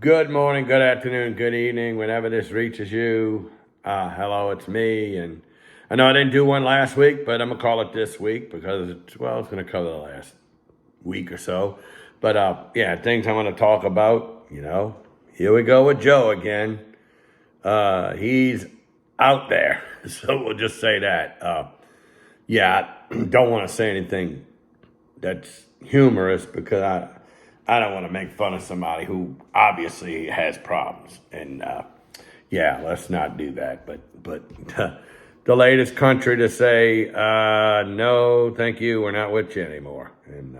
Good morning, good afternoon, good evening, whenever this reaches you. Hello, it's me. And I know I didn't do one last week, but I'm going to call it this week because, it's going to cover the last week or so. But things I'm going to talk about, here we go with Joe again. He's out there. So we'll just say that. I don't want to say anything that's humorous because I don't want to make fun of somebody who obviously has problems. And let's not do that. But the latest country to say no, thank you, we're not with you anymore. And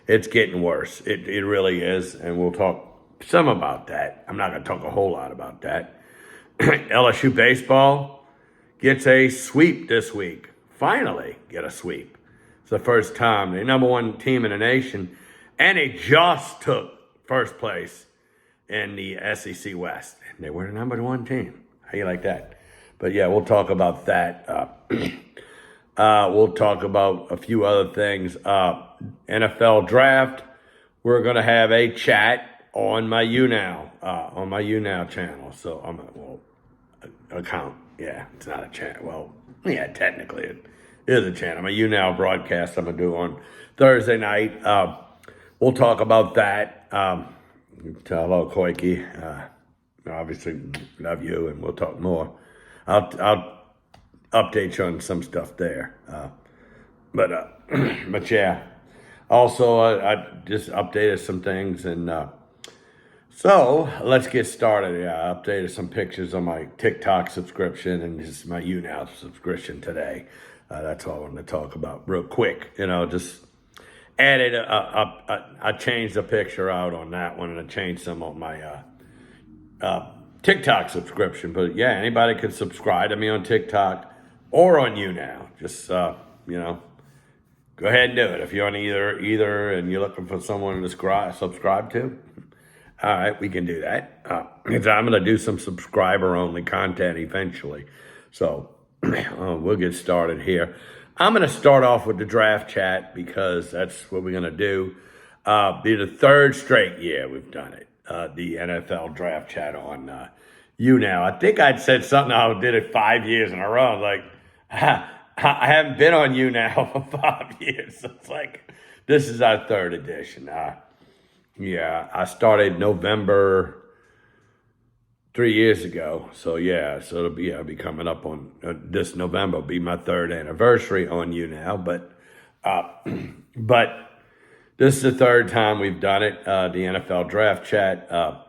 it's getting worse. It really is. And we'll talk some about that. I'm not going to talk a whole lot about that. LSU baseball gets a sweep this week. Finally get a sweep. It's the first time. They're number one team in the nation. And they just took first place in the SEC West. And they were the number one team. How you like that? But yeah, we'll talk about that. We'll talk about a few other things. NFL draft. We're going to have a chat on my YouNow channel. So account. Yeah, it's not a chat. Well, yeah, technically it is a channel. My YouNow broadcast I'm going to do on Thursday night. We'll talk about that. Hello, Koike. Obviously, love you, and we'll talk more. I'll update you on some stuff there. But yeah. Also, I just updated some things, and so let's get started. Yeah, I updated some pictures on my TikTok subscription and just my YouNow subscription today. That's all I wanted to talk about real quick. Just added I changed the picture out on that one, and I changed some on my TikTok subscription. But yeah, anybody can subscribe to me on TikTok or on YouNow. Just go ahead and do it. If you're on either and you're looking for someone to subscribe to, all right, we can do that. Because I'm going to do some subscriber-only content eventually. So we'll get started here. I'm going to start off with the draft chat because that's what we're going to do. Be the third straight year we've done it. The NFL draft chat on YouNow. I think I'd said something. I did it 5 years in a row. Like, I haven't been on YouNow for 5 years. So it's like, this is our third edition. I started November 3 years ago. So it'll be coming up on this November will be my third anniversary on YouNow. But this is the third time we've done it, the NFL draft chat. Of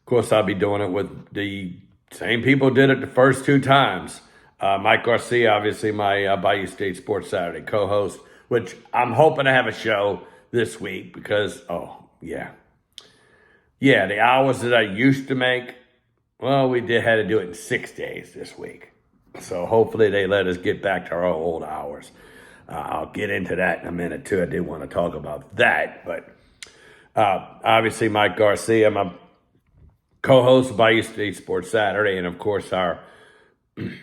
course, I'll be doing it with the same people who did it the first two times. Mike Garcia, obviously my Bayou State Sports Saturday co-host, which I'm hoping to have a show this week because, the hours that I used to make, well, we had to do it in 6 days this week. So hopefully they let us get back to our old hours. I'll get into that in a minute, too. I did want to talk about that. But obviously, Mike Garcia, my co-host of Bayou State Sports Saturday, and, of course, our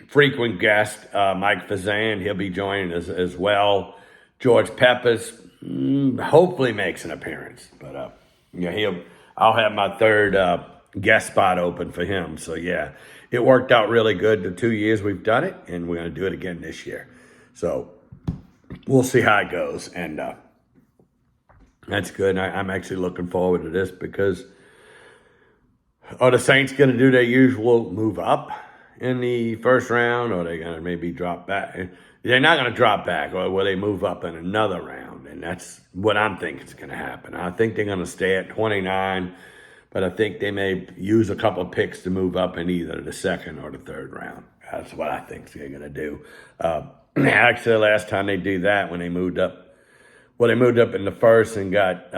frequent guest, Mike Fazan. He'll be joining us as well. George Peppers hopefully makes an appearance. But, I'll have my third guest spot open for him. So, it worked out really good the 2 years we've done it, and we're going to do it again this year. So we'll see how it goes. And that's good. And I'm actually looking forward to this because are the Saints going to do their usual move up in the first round, or are they going to maybe drop back? They're not going to drop back, or will they move up in another round? And that's what I'm thinking is going to happen. I think they're going to stay at 29, but I think they may use a couple of picks to move up in either the second or the third round. That's what I think they're going to do. Actually, the last time they do that, when they moved up, they moved up in the first and got,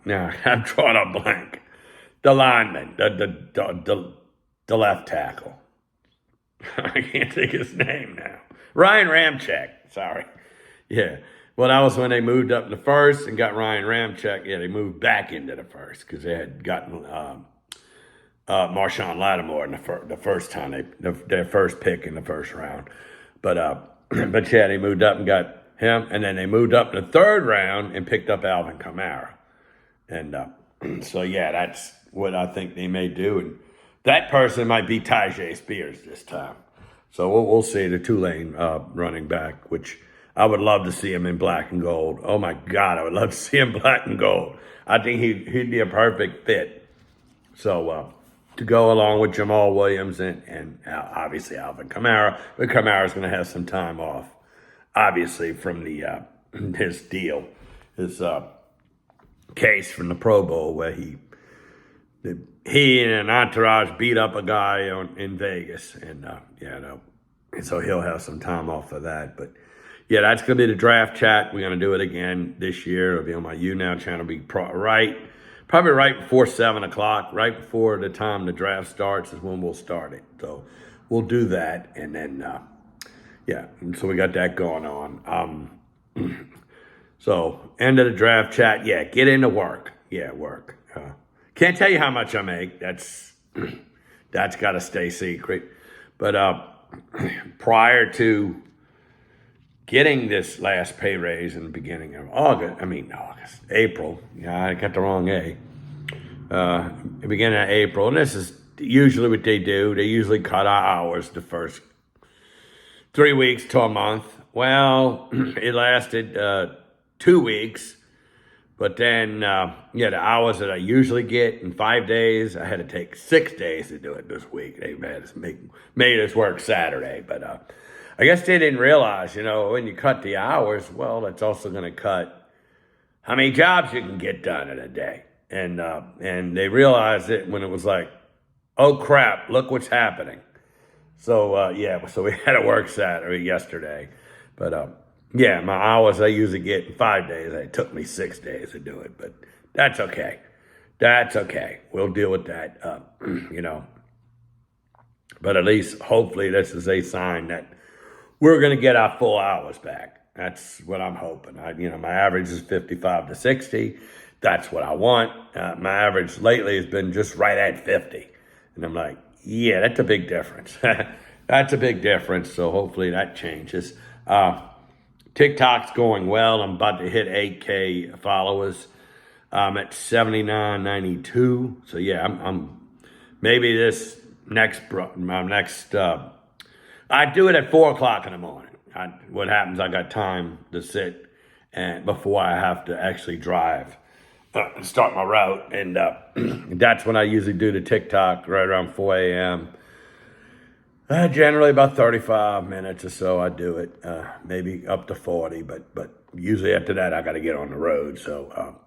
now I'm drawing a blank. The lineman, the left tackle. I can't think of his name now. Ryan Ramczyk, sorry. Yeah. Well, that was when they moved up in the first and got Ryan Ramczyk. Yeah, they moved back into the first because they had gotten Marshawn Lattimore in the first time, their first pick in the first round. But they moved up and got him. And then they moved up in the third round and picked up Alvin Kamara. And so, yeah, that's what I think they may do. And that person might be Tyjae Spears this time. So we'll see the Tulane running back, which I would love to see him in black and gold. Oh, my God, I would love to see him black and gold. I think he'd be a perfect fit. So to go along with Jamal Williams and obviously Alvin Kamara, but Kamara's going to have some time off, obviously, from his deal, his case from the Pro Bowl where he and an entourage beat up a guy in Vegas, and and so he'll have some time off for that. But yeah, that's gonna be the draft chat. We're gonna do it again this year. It'll be on my YouNow channel. Probably right before 7:00, right before the time the draft starts is when we'll start it. So we'll do that, and then and so we got that going on. So end of the draft chat. Yeah, get into work. Yeah, work. Can't tell you how much I make. That's got to stay secret. But prior to getting this last pay raise in the beginning of April. Yeah, I got the wrong A. The beginning of April, and this is usually what they do. They usually cut our hours the first 3 weeks to a month. Well, it lasted 2 weeks. But then, the hours that I usually get in 5 days, I had to take 6 days to do it this week. They made us work Saturday. But I guess they didn't realize, when you cut the hours, well, that's also going to cut how many jobs you can get done in a day. And they realized it when it was like, oh, crap, look what's happening. So, so we had to work yesterday. But my hours I usually get in 5 days. It took me 6 days to do it, but that's okay. That's okay. We'll deal with that, But at least, hopefully, this is a sign that we're going to get our full hours back. That's what I'm hoping. My average is 55 to 60. That's what I want. My average lately has been just right at 50. And I'm like, yeah, that's a big difference. That's a big difference. So hopefully that changes. TikTok's going well. I'm about to hit 8K followers. I'm at 7992. So yeah, I'm maybe this I do it at 4:00 in the morning. What happens? I got time to sit and before I have to actually drive and start my route, and that's when I usually do the TikTok right around 4 a.m. Generally about 35 minutes or so I do it, maybe up to 40, but usually after that I got to get on the road, so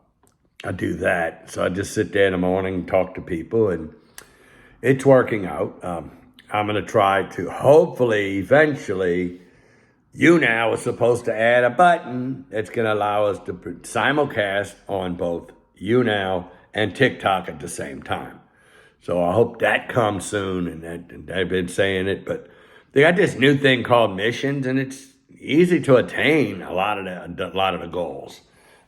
I do that. So I just sit there in the morning and talk to people, and it's working out. I'm going to try to hopefully eventually, YouNow is supposed to add a button that's going to allow us to simulcast on both YouNow and TikTok at the same time. So I hope that comes soon, and they've been saying it, but they got this new thing called missions, and it's easy to attain a lot of the goals,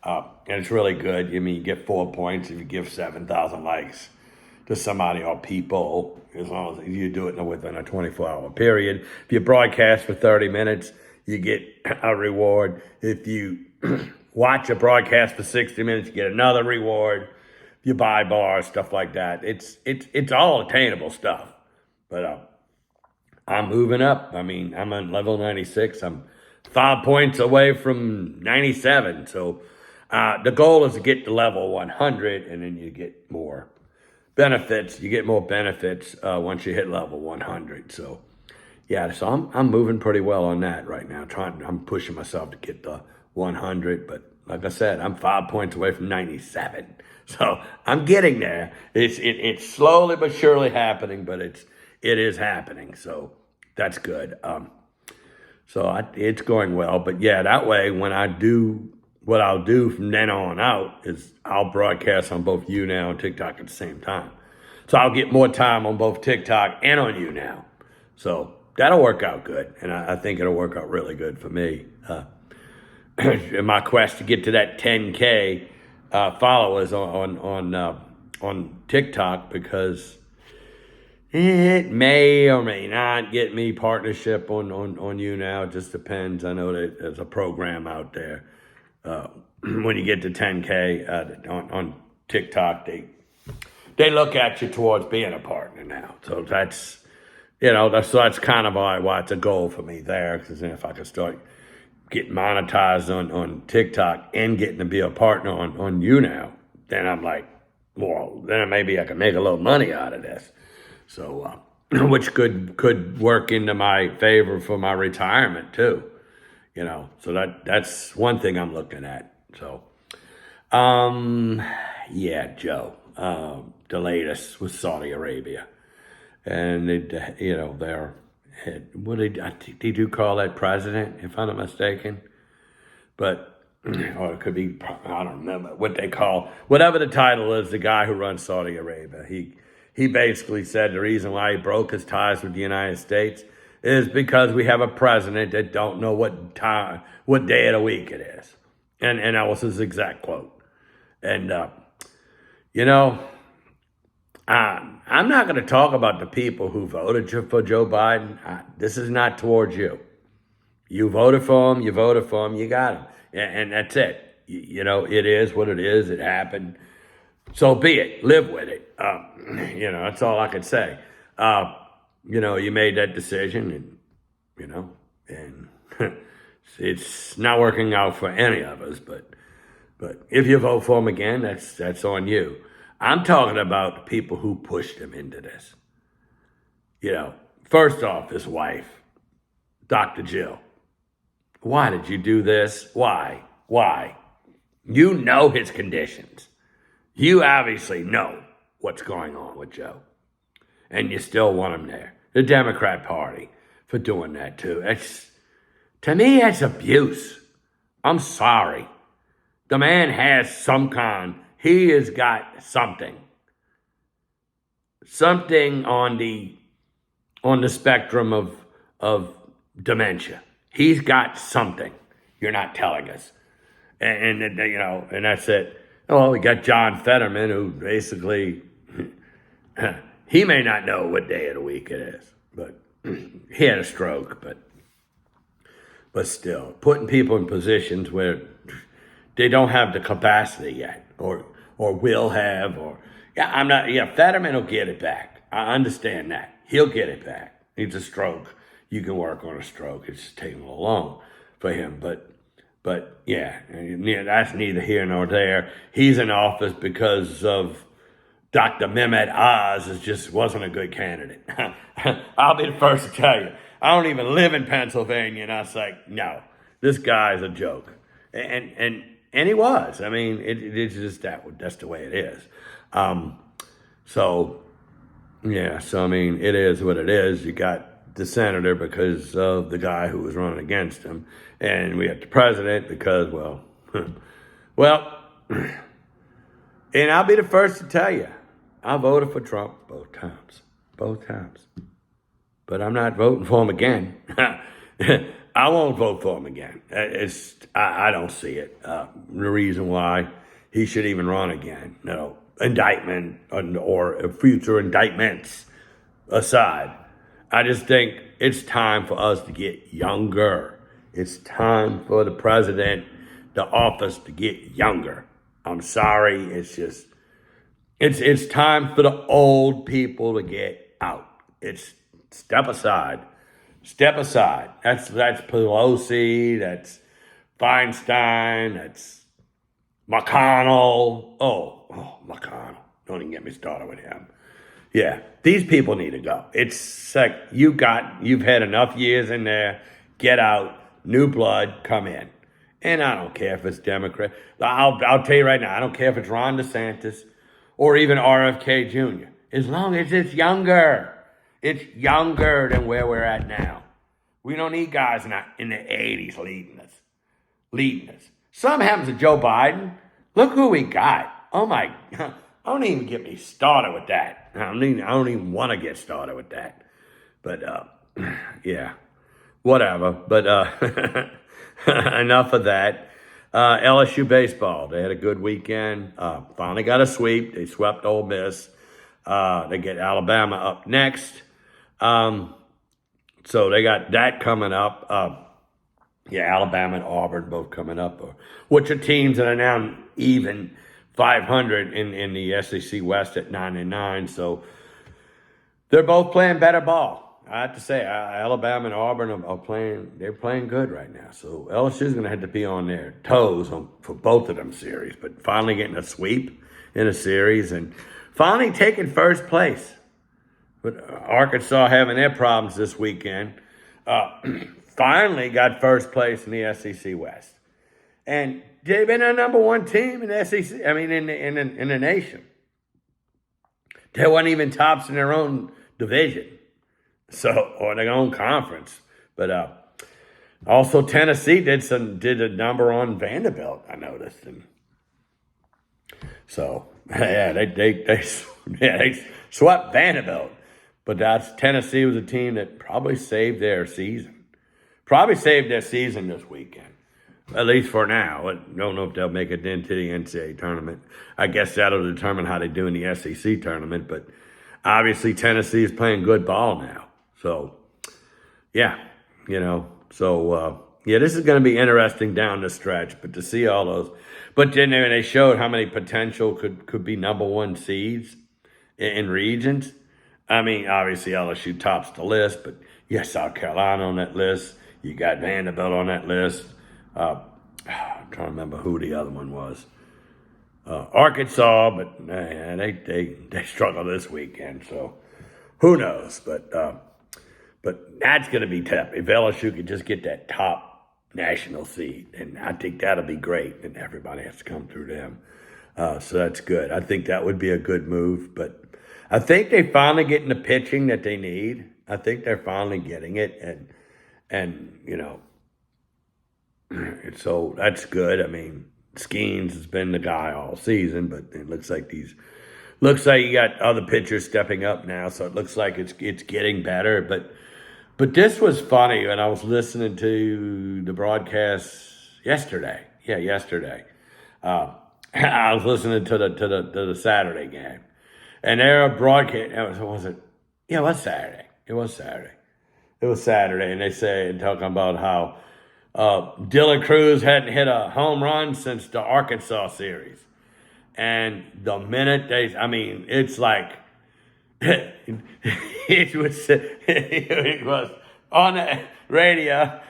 and it's really good. You get 4 points if you give 7,000 likes to somebody or people, as long as you do it within a 24-hour period. If you broadcast for 30 minutes, you get a reward. If you watch a broadcast for 60 minutes, you get another reward. You buy bars, stuff like that. It's all attainable stuff. But I'm moving up. I'm on level 96. I'm 5 points away from 97. So the goal is to get to level 100, and then you get more benefits. You get more benefits once you hit level 100. So yeah, so I'm moving pretty well on that right now. I'm pushing myself to get the 100, but like I said, I'm 5 points away from 97. So I'm getting there. It's slowly but surely happening, but it is happening. So that's good. It's going well. But yeah, that way when I do what I'll do from then on out is I'll broadcast on both YouNow and TikTok at the same time. So I'll get more time on both TikTok and on YouNow. So that'll work out good, and I think it'll work out really good for me. In my quest to get to that 10K followers on TikTok, because It may or may not get me partnership on you now. It just depends. I know that there's a program out there. When you get to 10K on TikTok, they look at you towards being a partner now. So that's kind of why it's a goal for me there. Because if I could start getting monetized on TikTok and getting to be a partner on you now, then I'm like, well, then maybe I can make a little money out of this. So, which could work into my favor for my retirement too. So that's one thing I'm looking at. So, yeah, Joe, the latest with Saudi Arabia, and they're what did you call that president, if I'm not mistaken? But or it could be, I don't remember what they call, whatever the title is, the guy who runs Saudi Arabia. He basically said the reason why he broke his ties with the United States is because we have a president that don't know what day of the week it is. And that was his exact quote. And, I'm not going to talk about the people who voted for Joe Biden. This is not towards you. You voted for him, you got him. And that's it. It is what it is. It happened. So be it. Live with it. That's all I can say. You made that decision and it's not working out for any of us, but if you vote for him again, that's on you. I'm talking about the people who pushed him into this. First off, his wife, Dr. Jill. Why did you do this? Why? You know his conditions. You obviously know what's going on with Joe. And you still want him there. The Democrat Party for doing that too. To me, that's abuse. I'm sorry. The man has he has got something. Something on the spectrum of dementia. He's got something. You're not telling us. And that's it. Well, we got John Fetterman, who basically, he may not know what day of the week it is, but he had a stroke, but still, putting people in positions where they don't have the capacity yet, or will have, Fetterman will get it back. I understand that. He'll get it back. Needs a stroke. You can work on a stroke. It's taking a little long for him, but that's neither here nor there. He's in office because of Dr. Mehmet Oz just wasn't a good candidate. I'll be the first to tell you. I don't even live in Pennsylvania, and I was like, no, this guy's a joke. And he was. I mean, it's just that's the way it is. So I mean, it is what it is. You got the senator because of the guy who was running against him. And we got the president because, and I'll be the first to tell you, I voted for Trump both times. But I'm not voting for him again. I won't vote for him again. I don't see it. The reason why he should even run again. No, indictment or future indictments aside, I just think it's time for us to get younger. It's time for the president, the office, to get younger. I'm sorry. It's just, it's time for the old people to get out. It's step aside. That's Pelosi. That's Feinstein. That's McConnell. Oh, McConnell. Don't even get me started with him. Yeah, these people need to go. It's like you've had enough years in there. Get out. New blood, come in. And I don't care if it's Democrat. I'll tell you right now, I don't care if it's Ron DeSantis or even RFK Jr. As long as it's younger. It's younger than where we're at now. We don't need guys in the 80s leading us. Something happens to Joe Biden. Look who we got. Oh my God. Don't even get me started with that. I don't even want to get started with that. But, whatever. But enough of that. LSU baseball. They had a good weekend. Finally got a sweep. They swept Ole Miss. They get Alabama up next. So they got that coming up. Alabama and Auburn both coming up, which are teams that are now even 500 in the SEC West at 9-9. So they're both playing better ball. I have to say, Alabama and Auburn are playing. They're playing good right now. So LSU is going to have to be on their toes for both of them series. But finally getting a sweep in a series and finally taking first place. But Arkansas having their problems this weekend. Finally got first place in the SEC West, and they've been a number one team in the SEC. I mean, in the nation. They weren't even tops in their own division, or their own conference. But also Tennessee did a number on Vanderbilt. I noticed, and so they swept Vanderbilt. But Tennessee was a team that probably saved their season. Probably saved their season this weekend, at least for now. I don't know if they'll make it into the NCAA tournament. I guess that'll determine how they do in the SEC tournament. But obviously Tennessee is playing good ball now. So, this is going to be interesting down the stretch. But to see all those, but then they showed how many potential could be number one seeds in regions. I mean, obviously LSU tops the list, but you got South Carolina on that list. You got Vanderbilt on that list. I'm trying to remember who the other one was. Arkansas, but they struggle this weekend, so who knows? But that's going to be tough. If LSU could just get that top national seed, and I think that'll be great, and everybody has to come through them. So that's good. I think that would be a good move, but I think they're finally getting the pitching that they need. I think they're finally getting it, and so that's good. I mean, Skeens has been the guy all season, but it looks like you got other pitchers stepping up now, so it looks like it's getting better. But this was funny when I was listening to the broadcast yesterday. Yeah, yesterday. I was listening to the Saturday game, and they're broadcast. Was it? Yeah, it was Saturday. It was Saturday, and they say talking about how Dylan Cruz hadn't hit a home run since the Arkansas series, and the minute it's like it was on the radio.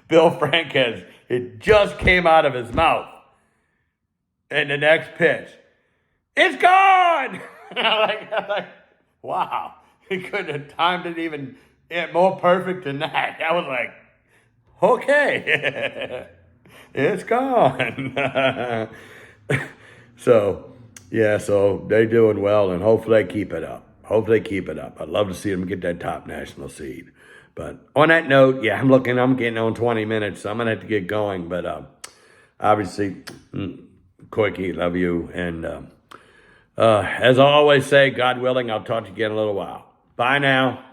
Bill Franquez, it just came out of his mouth, and the next pitch, it's gone. I'm like, wow. He couldn't have timed it even more perfect than that. I was like, okay, it's gone. So they're doing well, and hopefully they keep it up. I'd love to see them get that top national seed. But on that note, I'm getting on 20 minutes, so I'm going to have to get going. But obviously, Quickie, love you. And as I always say, God willing, I'll talk to you again in a little while. Bye now.